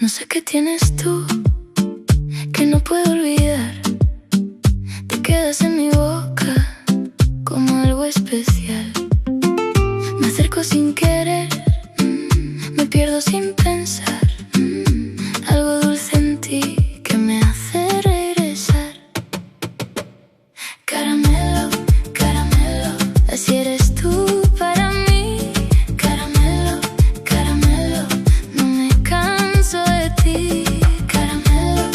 No sé qué tienes tú que no puedo olvidar. Te quedas en mi boca como algo especial. Me acerco sin querer, me pierdo sin pensar. Algo dulce en ti que me hace regresar. Caramelo, caramelo, así eres tú para mí. Caramelo, caramelo, no me canso de ti. Caramelo,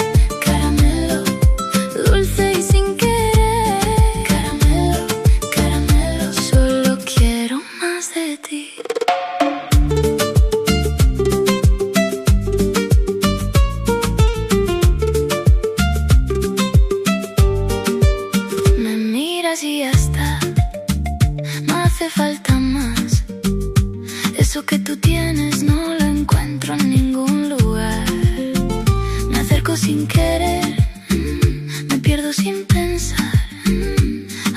caramelo, dulce y sin querer. Caramelo, caramelo, solo quiero más de ti. Me miras y ya está, no hace falta más. Eso que tú tienes no lo encuentro en ningún lugar. Me acerco sin querer, me pierdo sin pensar.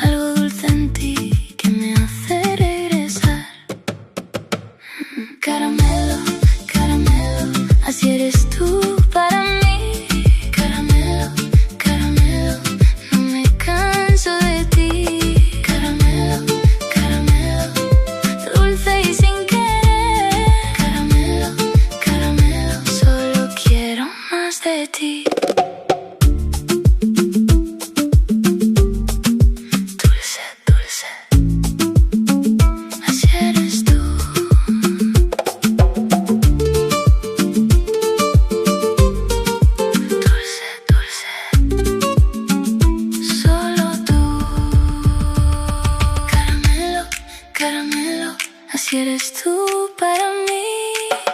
Algo dulce en ti que me hace regresar. Caramelo, caramelo, así eres tú para mí. Caramelo, caramelo, no me canso de ti. Caramelo, caramelo, dulce y sin querer. Caramelo, caramelo, solo quiero más de ti. Dulce, dulce, así eres tú. Dulce, dulce, solo tú. Caramelo, caramelo, así eres tú para mí.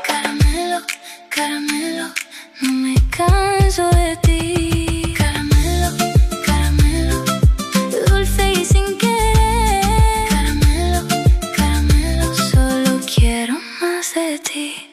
Caramelo, caramelo, no me canso de ti. Caramelo, caramelo, dulce y sin querer. Caramelo, caramelo, solo quiero más de ti.